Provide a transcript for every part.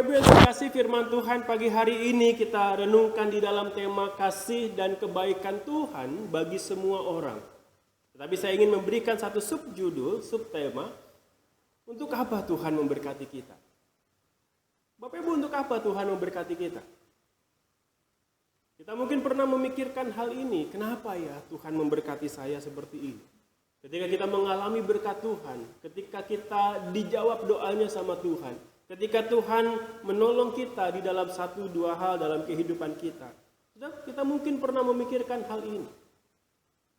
Ibu yang terkasih, firman Tuhan pagi hari ini kita renungkan di dalam tema kasih dan kebaikan Tuhan bagi semua orang. Tetapi saya ingin memberikan satu subjudul, subtema, untuk apa Tuhan memberkati kita? Bapak Ibu, untuk apa Tuhan memberkati kita? Kita mungkin pernah memikirkan hal ini, kenapa ya Tuhan memberkati saya seperti ini? Ketika kita mengalami berkat Tuhan, ketika kita dijawab doanya sama Tuhan, ketika Tuhan menolong kita di dalam satu dua hal dalam kehidupan kita, kita mungkin pernah memikirkan hal ini.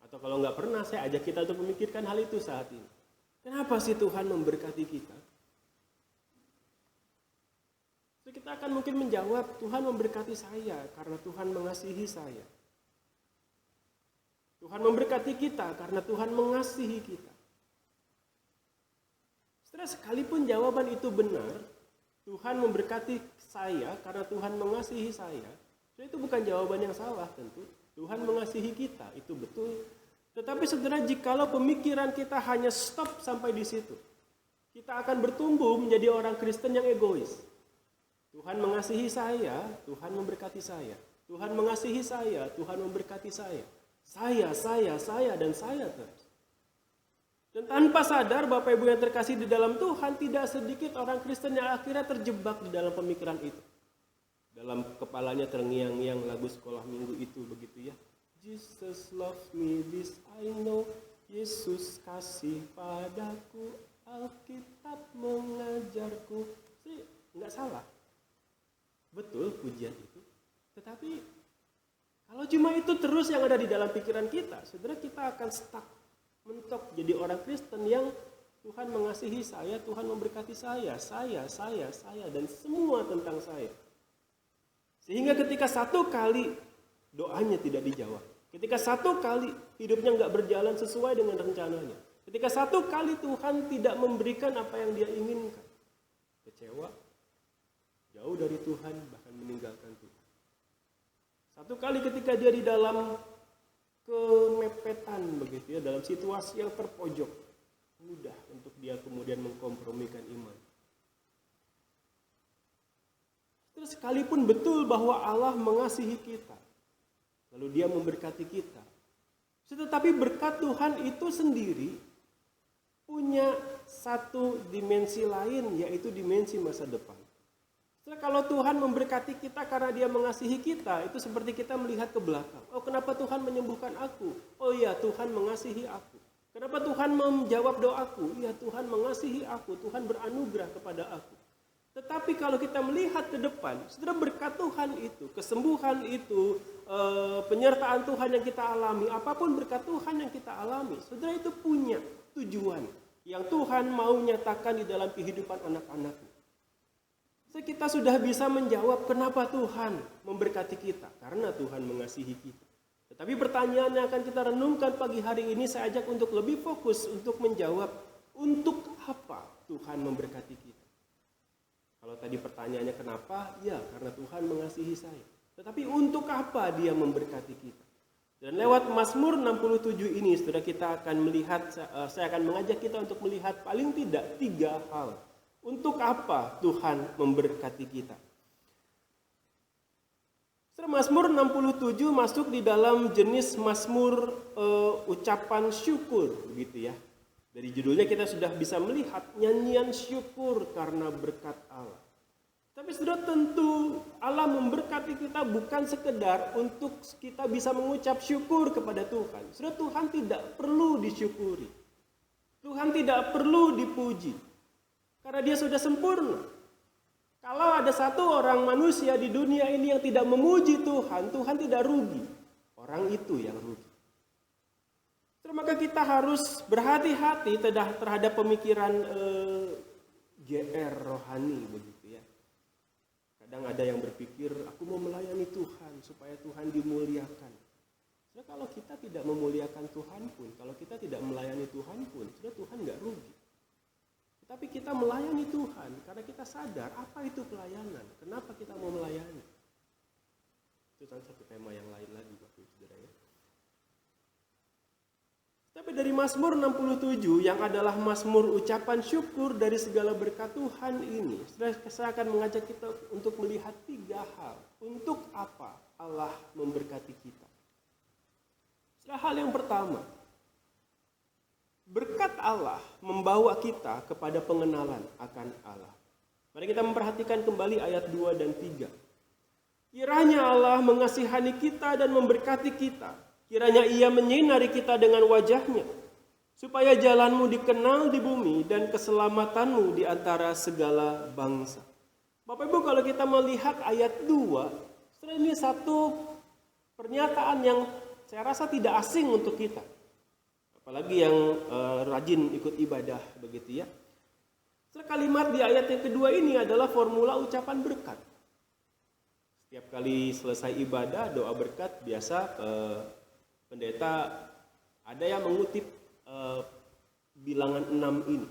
Atau kalau nggak pernah, saya ajak kita untuk memikirkan hal itu saat ini. Kenapa sih Tuhan memberkati kita? So, kita akan mungkin menjawab, Tuhan memberkati saya karena Tuhan mengasihi saya. Tuhan memberkati kita karena Tuhan mengasihi kita. Setelah sekalipun jawaban itu benar, Tuhan memberkati saya karena Tuhan mengasihi saya, itu bukan jawaban yang salah tentu. Tuhan mengasihi kita, itu betul. Tetapi saudara, jikalau pemikiran kita hanya stop sampai di situ, kita akan bertumbuh menjadi orang Kristen yang egois. Tuhan mengasihi saya, Tuhan memberkati saya. Tuhan mengasihi saya, Tuhan memberkati saya. Saya, dan saya terus. Dan tanpa sadar, Bapak Ibu yang terkasih di dalam Tuhan, tidak sedikit orang Kristen yang akhirnya terjebak di dalam pemikiran itu. Dalam kepalanya terngiang-ngiang lagu sekolah minggu itu begitu ya. Jesus love me, this I know. Yesus kasih padaku, Alkitab mengajarku. Sih, nggak salah. Betul pujian itu. Tetapi kalau cuma itu terus yang ada di dalam pikiran kita, saudara, kita akan stuck, mentok jadi orang Kristen yang Tuhan mengasihi saya, Tuhan memberkati saya, dan semua tentang saya. Sehingga ketika satu kali doanya tidak dijawab, ketika satu kali hidupnya nggak berjalan sesuai dengan rencananya, ketika satu kali Tuhan tidak memberikan apa yang dia inginkan, kecewa, jauh dari Tuhan, bahkan meninggalkan Tuhan. Satu kali ketika dia di dalam kemepetan begitu ya, dalam situasi yang terpojok, mudah untuk dia kemudian mengkompromikan iman. Terus sekalipun betul bahwa Allah mengasihi kita, lalu dia memberkati kita, tetapi berkat Tuhan itu sendiri punya satu dimensi lain, yaitu dimensi masa depan. Kalau Tuhan memberkati kita karena dia mengasihi kita, itu seperti kita melihat ke belakang. Oh, kenapa Tuhan menyembuhkan aku? Oh iya, Tuhan mengasihi aku. Kenapa Tuhan menjawab doaku? Iya, Tuhan mengasihi aku, Tuhan beranugerah kepada aku. Tetapi kalau kita melihat ke depan, saudara, berkat Tuhan itu, kesembuhan itu, penyertaan Tuhan yang kita alami, apapun berkat Tuhan yang kita alami, saudara, itu punya tujuan yang Tuhan mau nyatakan di dalam kehidupan anak-anaknya. Kita sudah bisa menjawab kenapa Tuhan memberkati kita. Karena Tuhan mengasihi kita. Tetapi pertanyaan yang akan kita renungkan pagi hari ini, saya ajak untuk lebih fokus untuk menjawab, untuk apa Tuhan memberkati kita. Kalau tadi pertanyaannya kenapa? Ya, karena Tuhan mengasihi saya. Tetapi untuk apa dia memberkati kita? Dan lewat Mazmur 67 ini, saudara, kita akan melihat, saya akan mengajak kita untuk melihat paling tidak 3 hal. Untuk apa Tuhan memberkati kita? Mazmur 67 masuk di dalam jenis mazmur ucapan syukur, begitu ya. Dari judulnya kita sudah bisa melihat nyanyian syukur karena berkat Allah. Tapi sudah tentu Allah memberkati kita bukan sekedar untuk kita bisa mengucap syukur kepada Tuhan. Sudah, Tuhan tidak perlu disyukuri. Tuhan tidak perlu dipuji. Karena dia sudah sempurna. Kalau ada satu orang manusia di dunia ini yang tidak memuji Tuhan, Tuhan tidak rugi. Orang itu yang rugi. Maka kita harus berhati-hati terhadap pemikiran GR rohani begitu ya. Kadang ada yang berpikir, aku mau melayani Tuhan supaya Tuhan dimuliakan. Sudah, kalau kita tidak memuliakan Tuhan pun, kalau kita tidak melayani Tuhan pun, sudah, Tuhan nggak rugi. Tapi kita melayani Tuhan karena kita sadar apa itu pelayanan. Kenapa kita mau melayani? Itu satu tema yang lain lagi, Bapak Ibu Saudara ya. Tapi dari Mazmur 67 yang adalah Mazmur ucapan syukur dari segala berkat Tuhan ini, saya akan mengajak kita untuk melihat 3 hal. Untuk apa Allah memberkati kita? Hal yang pertama, berkat Allah membawa kita kepada pengenalan akan Allah. Mari kita memperhatikan kembali ayat 2 dan 3. Kiranya Allah mengasihani kita dan memberkati kita. Kiranya Ia menyinari kita dengan wajah-Nya, supaya jalanmu dikenal di bumi dan keselamatanmu di antara segala bangsa. Bapak Ibu, kalau kita melihat ayat 2, ini satu pernyataan yang saya rasa tidak asing untuk kita. Apalagi yang rajin ikut ibadah begitu ya. Kalimat di ayat yang kedua ini adalah formula ucapan berkat. Setiap kali selesai ibadah, doa berkat, biasa pendeta ada yang mengutip bilangan 6 ini,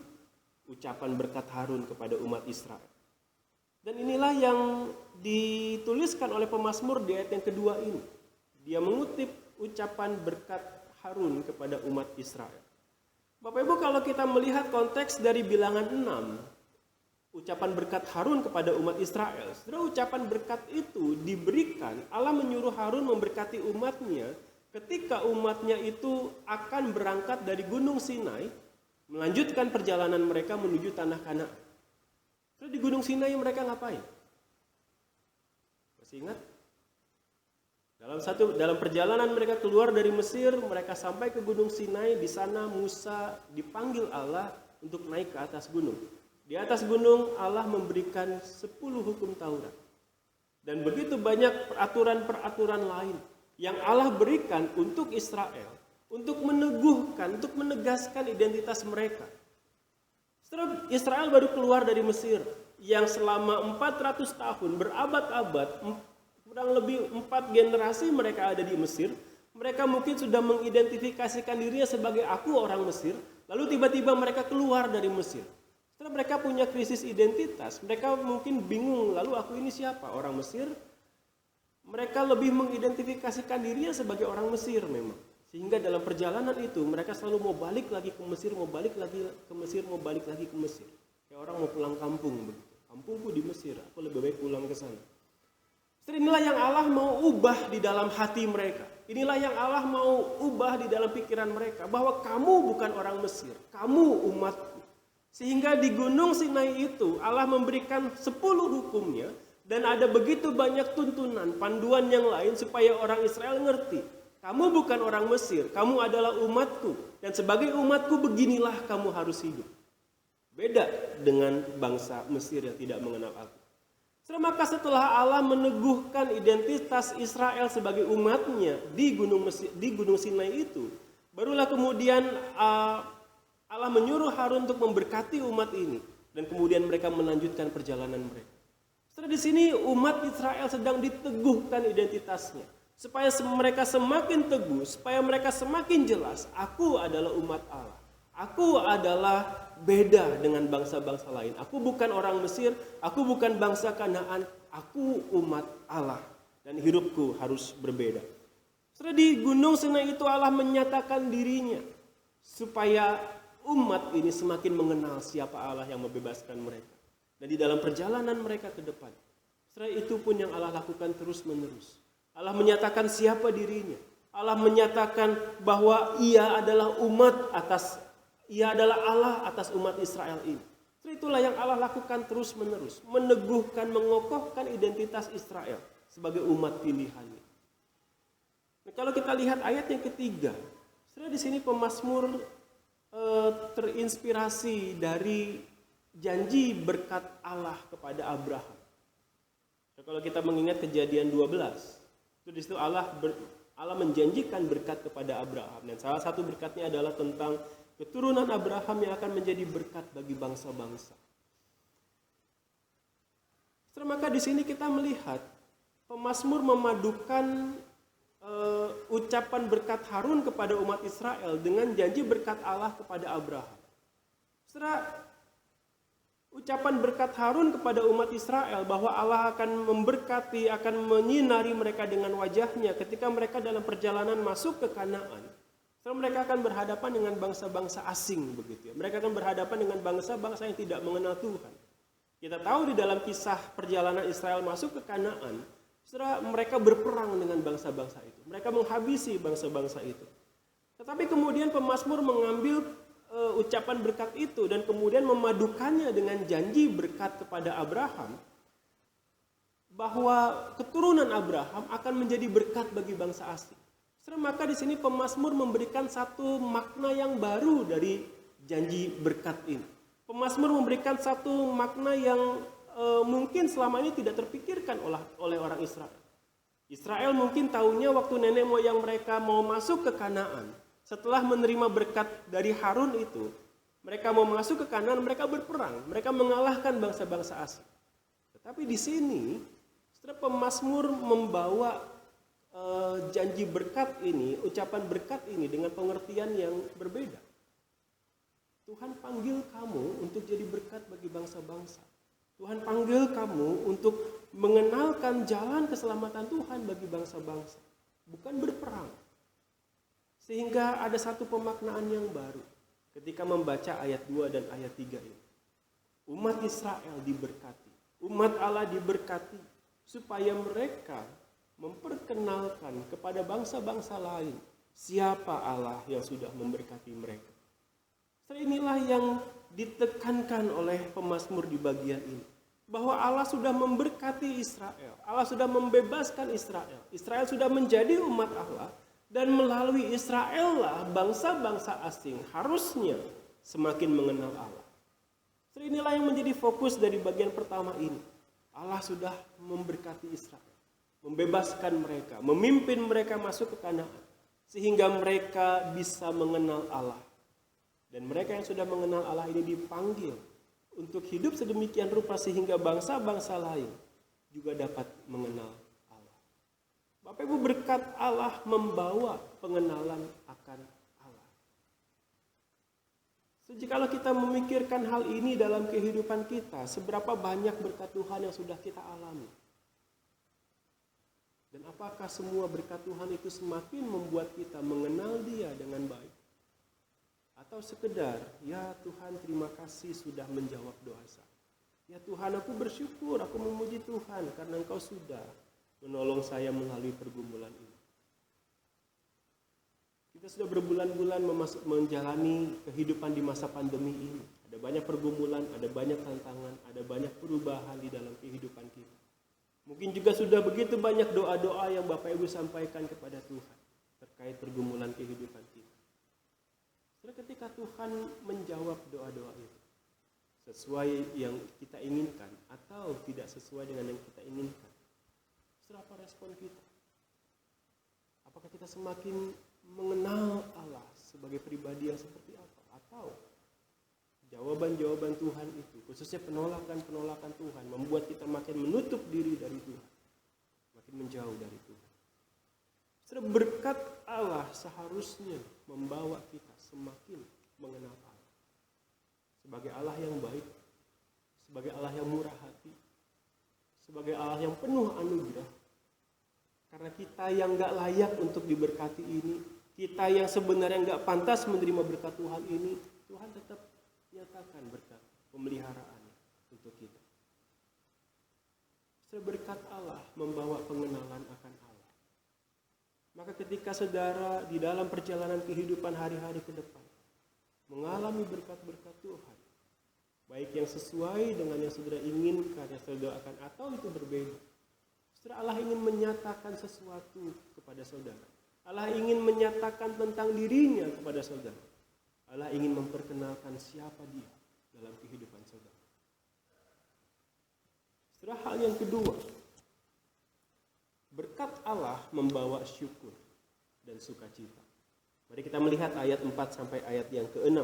ucapan berkat Harun kepada umat Israel. Dan inilah yang dituliskan oleh pemazmur di ayat yang kedua ini. Dia mengutip ucapan berkat Harun kepada umat Israel. Bapak Ibu, kalau kita melihat konteks dari bilangan 6, ucapan berkat Harun kepada umat Israel, setelah ucapan berkat itu diberikan, Allah menyuruh Harun memberkati umatnya ketika umatnya itu akan berangkat dari Gunung Sinai, melanjutkan perjalanan mereka menuju tanah Kanaan. Terus di Gunung Sinai mereka ngapain? Masih ingat? Dalam perjalanan mereka keluar dari Mesir, mereka sampai ke Gunung Sinai. Di sana Musa dipanggil Allah untuk naik ke atas gunung. Di atas gunung Allah memberikan 10 hukum Taurat. Dan begitu banyak peraturan-peraturan lain yang Allah berikan untuk Israel, untuk meneguhkan, untuk menegaskan identitas mereka. Setelah Israel baru keluar dari Mesir, yang selama 400 tahun, berabad-abad, kurang lebih 4 generasi mereka ada di Mesir, mereka mungkin sudah mengidentifikasikan dirinya sebagai aku orang Mesir, lalu tiba-tiba mereka keluar dari Mesir. Setelah mereka punya krisis identitas, mereka mungkin bingung, lalu aku ini siapa? Orang Mesir? Mereka lebih mengidentifikasikan dirinya sebagai orang Mesir memang. Sehingga dalam perjalanan itu mereka selalu mau balik lagi ke Mesir, mau balik lagi ke Mesir, mau balik lagi ke Mesir. Kayak orang mau pulang kampung begitu. Kampungku di Mesir, aku lebih baik pulang ke sana. Inilah yang Allah mau ubah di dalam hati mereka. Inilah yang Allah mau ubah di dalam pikiran mereka. Bahwa kamu bukan orang Mesir, kamu umatku. Sehingga di Gunung Sinai itu Allah memberikan 10 hukumnya. Dan ada begitu banyak tuntunan, panduan yang lain supaya orang Israel ngerti. Kamu bukan orang Mesir, kamu adalah umatku. Dan sebagai umatku beginilah kamu harus hidup. Beda dengan bangsa Mesir yang tidak mengenal aku. Maka setelah Allah meneguhkan identitas Israel sebagai umatnya di Gunung Sinai itu, barulah kemudian Allah menyuruh Harun untuk memberkati umat ini. Dan kemudian mereka melanjutkan perjalanan mereka. Setelah di sini umat Israel sedang diteguhkan identitasnya. Supaya mereka semakin teguh, supaya mereka semakin jelas, aku adalah umat Allah. Aku adalah beda dengan bangsa-bangsa lain. Aku bukan orang Mesir, aku bukan bangsa Kanaan, aku umat Allah. Dan hidupku harus berbeda. Setelah di Gunung Sinai itu Allah menyatakan dirinya. Supaya umat ini semakin mengenal siapa Allah yang membebaskan mereka. Dan di dalam perjalanan mereka ke depan. Setelah itu pun yang Allah lakukan terus-menerus. Allah menyatakan siapa dirinya. Allah menyatakan bahwa Ia adalah Ia adalah Allah atas umat Israel ini. Setelah itulah yang Allah lakukan terus-menerus. Meneguhkan, mengokohkan identitas Israel sebagai umat pilihannya. Nah, kalau kita lihat ayat yang ketiga. Setelah di sini pemazmur terinspirasi dari janji berkat Allah kepada Abraham. Nah, kalau kita mengingat Kejadian 12, itu di situ Allah menjanjikan berkat kepada Abraham. Dan salah satu berkatnya adalah tentang keturunan Abraham yang akan menjadi berkat bagi bangsa-bangsa. Maka di sini kita melihat pemazmur memadukan ucapan berkat Harun kepada umat Israel dengan janji berkat Allah kepada Abraham. Setelah ucapan berkat Harun kepada umat Israel bahwa Allah akan memberkati, akan menyinari mereka dengan wajahnya ketika mereka dalam perjalanan masuk ke Kanaan. Mereka akan berhadapan dengan bangsa-bangsa asing begitu ya. Mereka akan berhadapan dengan bangsa-bangsa yang tidak mengenal Tuhan. Kita tahu di dalam kisah perjalanan Israel masuk ke Kanaan, setelah mereka berperang dengan bangsa-bangsa itu. Mereka menghabisi bangsa-bangsa itu. Tetapi kemudian pemazmur mengambil ucapan berkat itu dan kemudian memadukannya dengan janji berkat kepada Abraham, bahwa keturunan Abraham akan menjadi berkat bagi bangsa asing. Maka di sini pemazmur memberikan satu makna yang baru dari janji berkat ini. Pemazmur memberikan satu makna yang mungkin selama ini tidak terpikirkan oleh orang Israel. Israel mungkin tahunya waktu nenek moyang mereka mau masuk ke Kanaan, setelah menerima berkat dari Harun itu, mereka mau masuk ke Kanaan, mereka berperang, mereka mengalahkan bangsa-bangsa asing. Tetapi di sini, setelah pemazmur membawa janji berkat ini, ucapan berkat ini dengan pengertian yang berbeda. Tuhan panggil kamu untuk jadi berkat bagi bangsa-bangsa. Tuhan panggil kamu untuk mengenalkan jalan keselamatan Tuhan bagi bangsa-bangsa, bukan berperang. Sehingga ada satu pemaknaan yang baru ketika membaca ayat 2 dan ayat 3 ini. Umat Israel diberkati, umat Allah diberkati, supaya mereka memperkenalkan kepada bangsa-bangsa lain siapa Allah yang sudah memberkati mereka. Inilah yang ditekankan oleh pemazmur di bagian ini, bahwa Allah sudah memberkati Israel, Allah sudah membebaskan Israel. Israel sudah menjadi umat Allah, dan melalui Israel lah bangsa-bangsa asing harusnya semakin mengenal Allah. Inilah yang menjadi fokus dari bagian pertama ini. Allah sudah memberkati Israel, membebaskan mereka, memimpin mereka masuk ke Kanaan, sehingga mereka bisa mengenal Allah. Dan mereka yang sudah mengenal Allah ini dipanggil untuk hidup sedemikian rupa sehingga bangsa-bangsa lain juga dapat mengenal Allah. Bapak Ibu, berkat Allah membawa pengenalan akan Allah. Jikalau kita memikirkan hal ini dalam kehidupan kita, seberapa banyak berkat Tuhan yang sudah kita alami? Dan apakah semua berkat Tuhan itu semakin membuat kita mengenal Dia dengan baik? Atau sekedar, ya Tuhan terima kasih sudah menjawab doa saya. Ya Tuhan, aku bersyukur, aku memuji Tuhan karena Engkau sudah menolong saya melalui pergumulan ini. Kita sudah berbulan-bulan menjalani kehidupan di masa pandemi ini. Ada banyak pergumulan, ada banyak tantangan, ada banyak perubahan di dalam kehidupan kita. Mungkin juga sudah begitu banyak doa-doa yang Bapak Ibu sampaikan kepada Tuhan terkait pergumulan kehidupan kita. Ketika Tuhan menjawab doa-doa itu sesuai yang kita inginkan atau tidak sesuai dengan yang kita inginkan, apa respon kita? Apakah kita semakin mengenal Allah sebagai pribadi yang seperti apa? Atau jawaban-jawaban Tuhan itu, khususnya penolakan-penolakan Tuhan, membuat kita makin menutup diri dari Tuhan, makin menjauh dari Tuhan. Berkat Allah seharusnya membawa kita semakin mengenal Allah sebagai Allah yang baik, sebagai Allah yang murah hati, sebagai Allah yang penuh anugerah. Karena kita yang gak layak untuk diberkati ini, kita yang sebenarnya gak pantas menerima berkat Tuhan ini, Tuhan tetap nyatakan berkat pemeliharaan untuk kita. Berkat Allah membawa pengenalan akan Allah. Maka ketika saudara di dalam perjalanan kehidupan hari-hari ke depan mengalami berkat-berkat Tuhan, baik yang sesuai dengan yang saudara inginkan, yang saudara doakan, atau itu berbeda, saudara, Allah ingin menyatakan sesuatu kepada saudara. Allah ingin menyatakan tentang dirinya kepada saudara. Allah ingin memperkenalkan siapa Dia dalam kehidupan saudara. Saudara, hal yang kedua, berkat Allah membawa syukur dan sukacita. Mari kita melihat ayat 4 sampai ayat yang ke-6.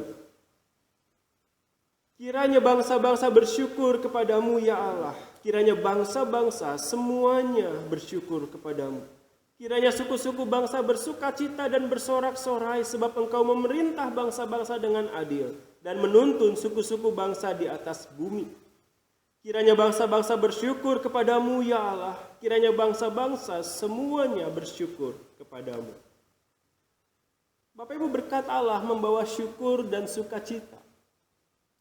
Kiranya bangsa-bangsa bersyukur kepadamu ya Allah. Kiranya bangsa-bangsa semuanya bersyukur kepadamu. Kiranya suku-suku bangsa bersukacita dan bersorak-sorai sebab Engkau memerintah bangsa-bangsa dengan adil dan menuntun suku-suku bangsa di atas bumi. Kiranya bangsa-bangsa bersyukur kepadamu ya Allah. Kiranya bangsa-bangsa semuanya bersyukur kepadamu. Bapak Ibu, berkat Allah membawa syukur dan sukacita.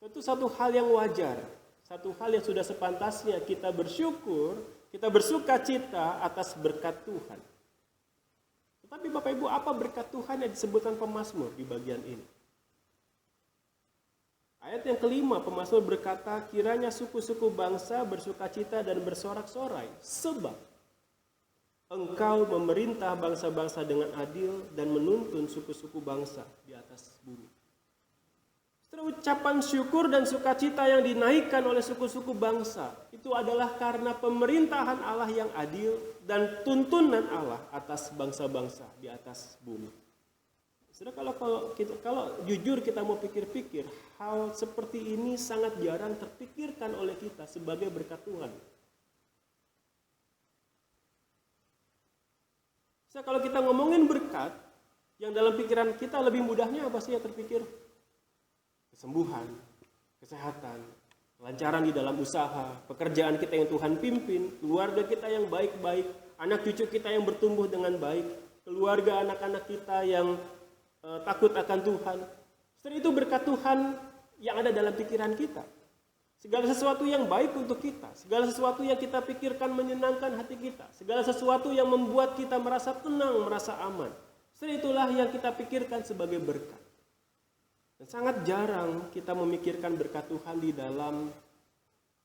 Tentu satu hal yang wajar, satu hal yang sudah sepantasnya kita bersyukur, kita bersukacita atas berkat Tuhan. Tetapi Bapak Ibu, apa berkat Tuhan yang disebutkan pemazmur di bagian ini? Ayat yang kelima, pemazmur berkata, kiranya suku-suku bangsa bersukacita dan bersorak-sorai, sebab Engkau memerintah bangsa-bangsa dengan adil dan menuntun suku-suku bangsa di atas bumi. Setelah ucapan syukur dan sukacita yang dinaikkan oleh suku-suku bangsa, itu adalah karena pemerintahan Allah yang adil dan tuntunan Allah atas bangsa-bangsa di atas bumi. Saudara, kalau jujur kita mau pikir-pikir, hal seperti ini sangat jarang terpikirkan oleh kita sebagai berkat Tuhan. Kalau kita ngomongin berkat, yang dalam pikiran kita lebih mudahnya apa sih yang terpikir? Kesembuhan, kesehatan, kelancaran di dalam usaha, pekerjaan kita yang Tuhan pimpin, keluarga kita yang baik-baik, anak cucu kita yang bertumbuh dengan baik, keluarga anak-anak kita yang takut akan Tuhan. Setelah itu berkat Tuhan yang ada dalam pikiran kita. Segala sesuatu yang baik untuk kita, segala sesuatu yang kita pikirkan menyenangkan hati kita, segala sesuatu yang membuat kita merasa tenang, merasa aman. Setelah itulah yang kita pikirkan sebagai berkat. Dan sangat jarang kita memikirkan berkat Tuhan di dalam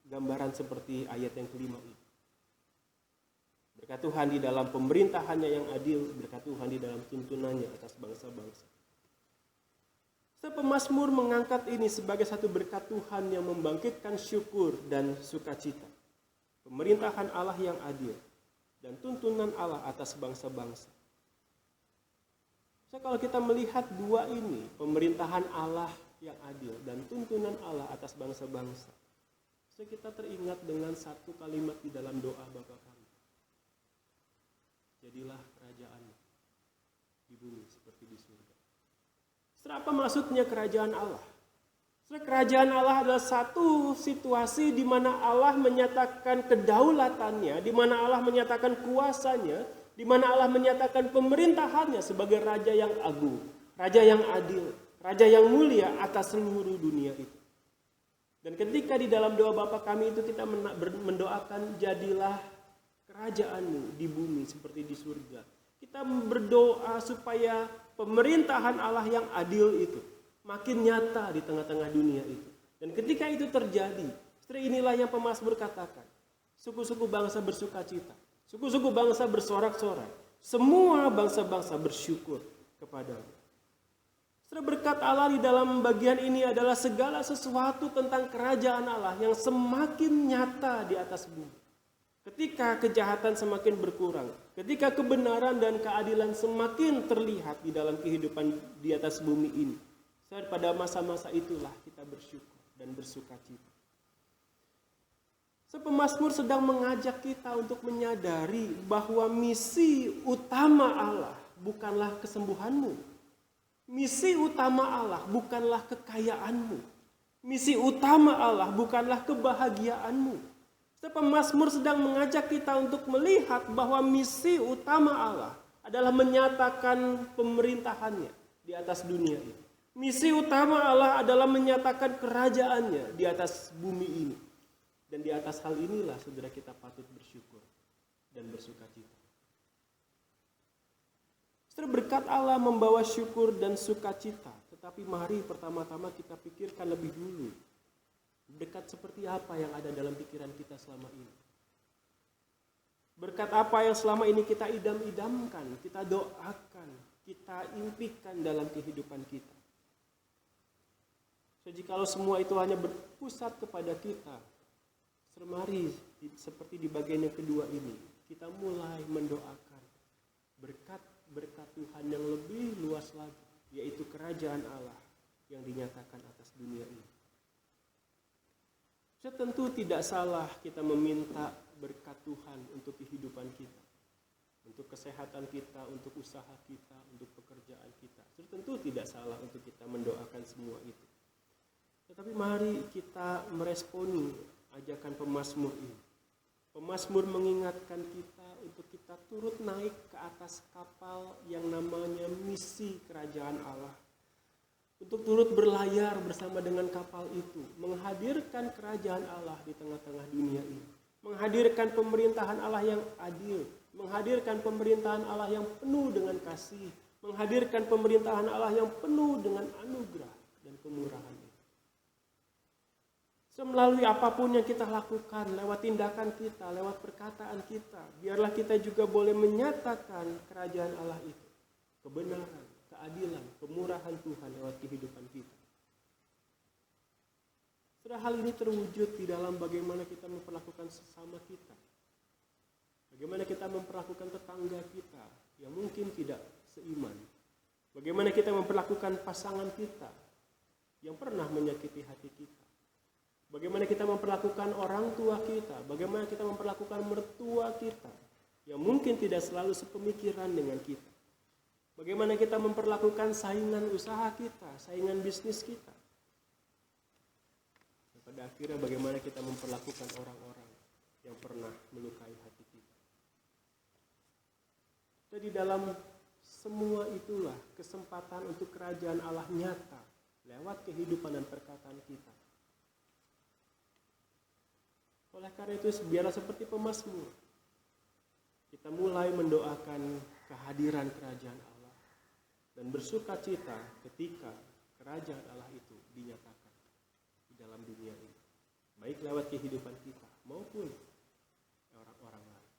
gambaran seperti ayat yang kelima ini. Berkat Tuhan di dalam pemerintahannya yang adil, berkat Tuhan di dalam tuntunannya atas bangsa-bangsa. Pemazmur mengangkat ini sebagai satu berkat Tuhan yang membangkitkan syukur dan sukacita. Pemerintahan Allah yang adil dan tuntunan Allah atas bangsa-bangsa. Kalau kita melihat dua ini, pemerintahan Allah yang adil dan tuntunan Allah atas bangsa-bangsa, kita teringat dengan satu kalimat di dalam doa Bapa kami. Jadilah kerajaan di bumi seperti di surga. Apa maksudnya kerajaan Allah? Kerajaan Allah adalah satu situasi di mana Allah menyatakan kedaulatannya, di mana Allah menyatakan kuasanya, di mana Allah menyatakan pemerintahannya sebagai raja yang agung, raja yang adil, raja yang mulia atas seluruh dunia itu. Dan ketika di dalam doa Bapa kami itu kita mendoakan jadilah kerajaanmu di bumi seperti di surga. Kita berdoa supaya pemerintahan Allah yang adil itu makin nyata di tengah-tengah dunia itu. Dan ketika itu terjadi, setelah inilah yang pemazmur katakan, suku-suku bangsa bersukacita, suku-suku bangsa bersorak-sorai, semua bangsa-bangsa bersyukur kepadamu. Setelah berkat Allah di dalam bagian ini adalah segala sesuatu tentang kerajaan Allah yang semakin nyata di atas bumi. Ketika kejahatan semakin berkurang, ketika kebenaran dan keadilan semakin terlihat di dalam kehidupan di atas bumi ini, pada masa-masa itulah kita bersyukur dan bersukacita. Pemazmur sedang mengajak kita untuk menyadari bahwa misi utama Allah bukanlah kesembuhanmu. Misi utama Allah bukanlah kekayaanmu. Misi utama Allah bukanlah kebahagiaanmu. Pemazmur sedang mengajak kita untuk melihat bahwa misi utama Allah adalah menyatakan pemerintahannya di atas dunia ini. Misi utama Allah adalah menyatakan kerajaannya di atas bumi ini. Dan di atas hal inilah saudara kita patut bersyukur dan bersukacita. Saudara, berkat Allah membawa syukur dan sukacita. Tetapi mari pertama-tama kita pikirkan lebih dulu. Berkat seperti apa yang ada dalam pikiran kita selama ini? Berkat apa yang selama ini kita idam-idamkan, kita doakan, kita impikan dalam kehidupan kita? Jikalau semua itu hanya berpusat kepada kita, mari seperti di bagian yang kedua ini, kita mulai mendoakan berkat Tuhan yang lebih luas lagi, yaitu kerajaan Allah yang dinyatakan atas dunia ini. Tentu tidak salah kita meminta berkat Tuhan untuk kehidupan kita, untuk kesehatan kita, untuk usaha kita, untuk pekerjaan kita. Tentu tidak salah untuk kita mendoakan semua itu. Tetapi mari kita meresponi ajakan pemazmur ini. Pemazmur mengingatkan kita untuk kita kita turut naik ke atas kapal yang namanya misi kerajaan Allah. Untuk turut berlayar bersama dengan kapal itu, menghadirkan kerajaan Allah di tengah-tengah dunia ini. Menghadirkan pemerintahan Allah yang adil, menghadirkan pemerintahan Allah yang penuh dengan kasih, menghadirkan pemerintahan Allah yang penuh dengan anugerah dan kemurahan. Melalui apapun yang kita lakukan, lewat tindakan kita, lewat perkataan kita, biarlah kita juga boleh menyatakan kerajaan Allah itu, kebenaran, keadilan, kemurahan Tuhan lewat kehidupan kita. Sudah hal ini terwujud di dalam bagaimana kita memperlakukan sesama kita. Bagaimana kita memperlakukan tetangga kita yang mungkin tidak seiman. Bagaimana kita memperlakukan pasangan kita yang pernah menyakiti hati kita. Bagaimana kita memperlakukan orang tua kita, bagaimana kita memperlakukan mertua kita yang mungkin tidak selalu sepemikiran dengan kita. Bagaimana kita memperlakukan saingan usaha kita, saingan bisnis kita. Dan pada akhirnya bagaimana kita memperlakukan orang-orang yang pernah melukai hati kita. Jadi dalam semua itulah kesempatan untuk kerajaan Allah nyata lewat kehidupan dan perkataan kita. Oleh karena itu biarlah seperti pemazmur, kita mulai mendoakan kehadiran kerajaan Allah dan bersuka cita ketika kerajaan Allah itu dinyatakan di dalam dunia ini, baik lewat kehidupan kita maupun orang-orang lain.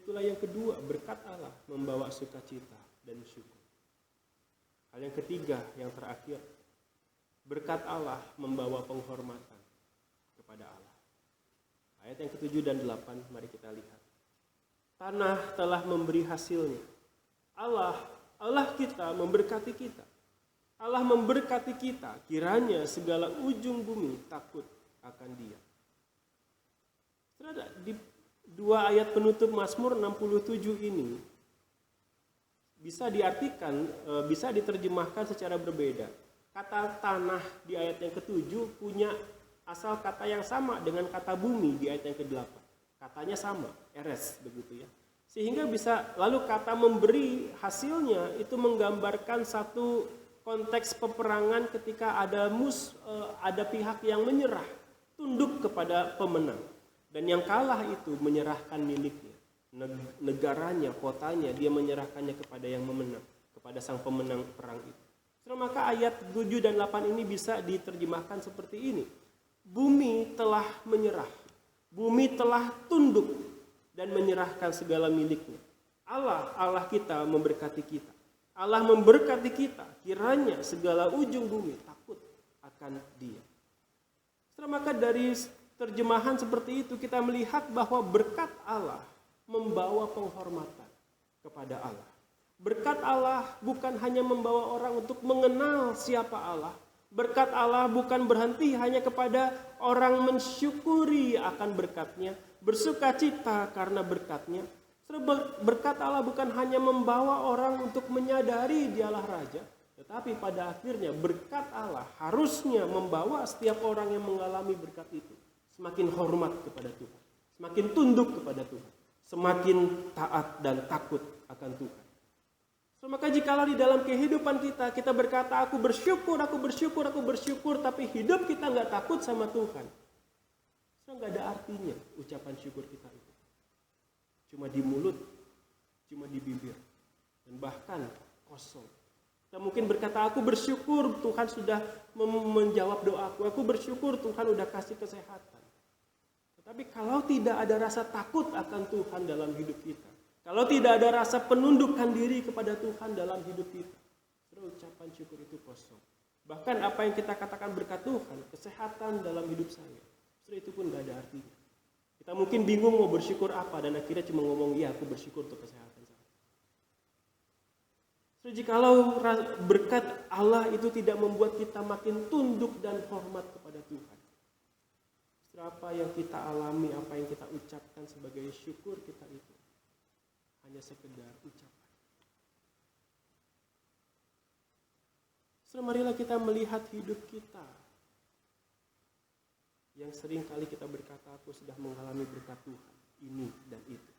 Itulah yang kedua, berkat Allah membawa sukacita dan syukur. Hal yang ketiga, yang terakhir, berkat Allah membawa penghormatan kepada Allah. Ayat yang ke-7 dan 8, mari kita lihat. Tanah telah memberi hasilnya. Allah kita memberkati kita. Allah memberkati kita, kiranya segala ujung bumi takut akan Dia. Saudara, di dua ayat penutup Mazmur 67 ini bisa diartikan, bisa diterjemahkan secara berbeda. Kata tanah di ayat yang ke-7 punya asal kata yang sama dengan kata bumi di ayat yang ke-8. Katanya sama, eres begitu ya. Sehingga bisa, lalu kata memberi hasilnya itu menggambarkan satu konteks peperangan ketika ada pihak yang menyerah, tunduk kepada pemenang. Dan yang kalah itu menyerahkan miliknya, negaranya, kotanya, dia menyerahkannya kepada yang memenang, kepada sang pemenang perang itu. Maka ayat 7 dan 8 ini bisa diterjemahkan seperti ini. Bumi telah menyerah, bumi telah tunduk dan menyerahkan segala miliknya. Allah kita memberkati kita. Allah memberkati kita, kiranya segala ujung bumi takut akan Dia. Maka dari terjemahan seperti itu kita melihat bahwa berkat Allah membawa penghormatan kepada Allah. Berkat Allah bukan hanya membawa orang untuk mengenal siapa Allah. Berkat Allah bukan berhenti hanya kepada orang mensyukuri akan berkatnya, bersukacita karena berkatnya. Berkat Allah bukan hanya membawa orang untuk menyadari Dialah Raja, tetapi pada akhirnya berkat Allah harusnya membawa setiap orang yang mengalami berkat itu semakin hormat kepada Tuhan, semakin tunduk kepada Tuhan, semakin taat dan takut akan Tuhan. Maka jikalau di dalam kehidupan kita berkata aku bersyukur, tapi hidup kita nggak takut sama Tuhan, nggak ada artinya ucapan syukur kita itu. Cuma di mulut, cuma di bibir, dan bahkan kosong. Kita mungkin berkata aku bersyukur Tuhan sudah menjawab doaku, aku bersyukur Tuhan udah kasih kesehatan. Tetapi kalau tidak ada rasa takut akan Tuhan dalam hidup kita, kalau tidak ada rasa penundukan diri kepada Tuhan dalam hidup kita, ucapan syukur itu kosong. Bahkan apa yang kita katakan berkat Tuhan, kesehatan dalam hidup saya, itu pun gak ada artinya. Kita mungkin bingung mau bersyukur apa, dan akhirnya cuma ngomong, iya aku bersyukur untuk kesehatan saya. Jikalau berkat Allah itu tidak membuat kita makin tunduk dan hormat kepada Tuhan, apa yang kita alami, apa yang kita ucapkan sebagai syukur kita itu hanya sekedar ucapan. Marilah kita melihat hidup kita yang sering kali kita berkata aku sudah mengalami berkat Tuhan. ini dan itu.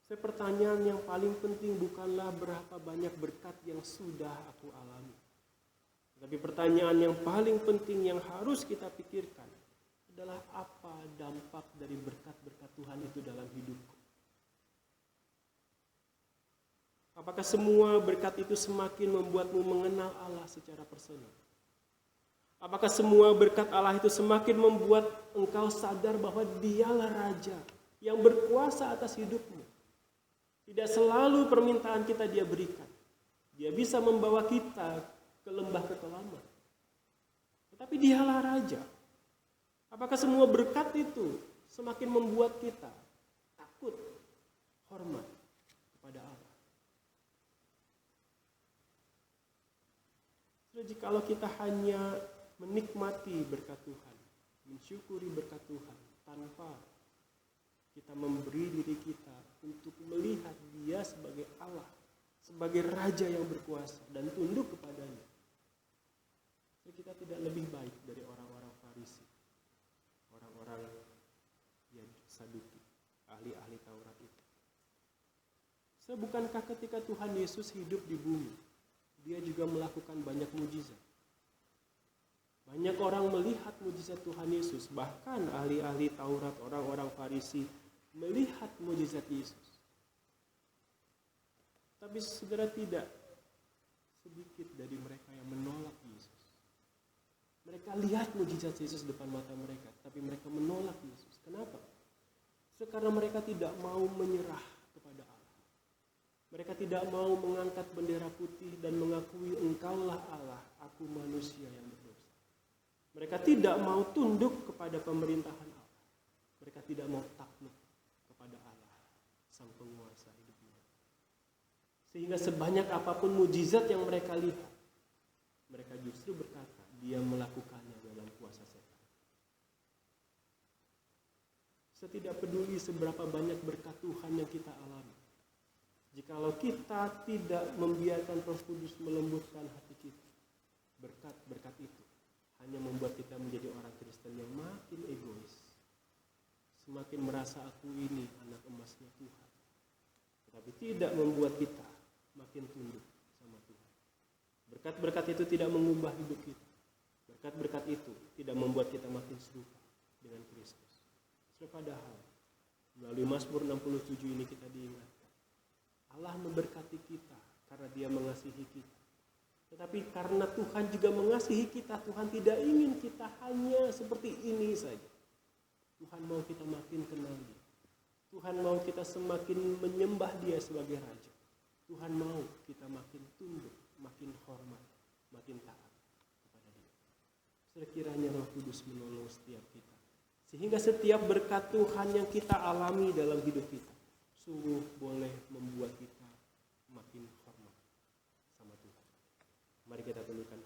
Pertanyaan yang paling penting bukanlah berapa banyak berkat yang sudah aku alami. Tapi pertanyaan yang paling penting yang harus kita pikirkan adalah apa dampak dari berkat-berkat Tuhan itu dalam hidupku. Apakah semua berkat itu semakin membuatmu mengenal Allah secara personal? Apakah semua berkat Allah itu semakin membuat engkau sadar bahwa Dialah Raja yang berkuasa atas hidupmu? Tidak selalu permintaan kita Dia berikan. Dia bisa membawa kita ke lembah kekelaman. Tetapi Dialah Raja. Apakah semua berkat itu semakin membuat kita takut, hormat kepada Allah? Jadi jikalau kita hanya menikmati berkat Tuhan, mensyukuri berkat Tuhan tanpa kita memberi diri kita untuk melihat Dia sebagai Allah, sebagai Raja yang berkuasa dan tunduk kepadanya, kita tidak lebih baik dari orang-orang Farisi, orang-orang yang Saduki, ahli-ahli Taurat itu. Bukankah ketika Tuhan Yesus hidup di bumi, Dia juga melakukan banyak mujizat? Banyak orang melihat mujizat Tuhan Yesus, bahkan ahli-ahli Taurat, orang-orang Farisi melihat mujizat Yesus. Tapi saudara, tidak sedikit dari mereka yang menolak Yesus. Mereka lihat mujizat Yesus depan mata mereka, tapi mereka menolak Yesus. Kenapa? Karena mereka tidak mau menyerah kepada Allah. Mereka tidak mau mengangkat bendera putih dan mengakui Engkaulah Allah, aku manusia yang berdosa. Mereka tidak mau tunduk kepada pemerintahan Allah. Mereka tidak mau takluk kepada Allah, Sang Penguasa hidup mereka. Sehingga sebanyak apapun mujizat yang mereka lihat, mereka justru berkata, Dia melakukannya dalam kuasa setan. Saya tidak peduli seberapa banyak berkat Tuhan yang kita alami. Jikalau kita tidak membiarkan Roh Kudus melembutkan hati kita, berkat-berkat itu hanya membuat kita menjadi orang Kristen yang makin egois. Semakin merasa aku ini anak emasnya Tuhan. Tetapi tidak membuat kita makin tunduk sama Tuhan. Berkat-berkat itu tidak mengubah hidup kita. Berkat-berkat itu tidak membuat kita makin serupa dengan Kristus. Padahal melalui Mazmur 67 ini kita diingatkan. Allah memberkati kita karena Dia mengasihi kita. Tetapi karena Tuhan juga mengasihi kita, Tuhan tidak ingin kita hanya seperti ini saja. Tuhan mau kita makin kenal Dia. Tuhan mau kita semakin menyembah Dia sebagai Raja. Tuhan mau kita makin tunduk, makin hormat, makin taat kepada Dia. Sekiranya Roh Kudus menolong setiap kita. Sehingga setiap berkat Tuhan yang kita alami dalam hidup kita, sungguh boleh membuat kita makin hormat sama Tuhan. Mari kita tundukkan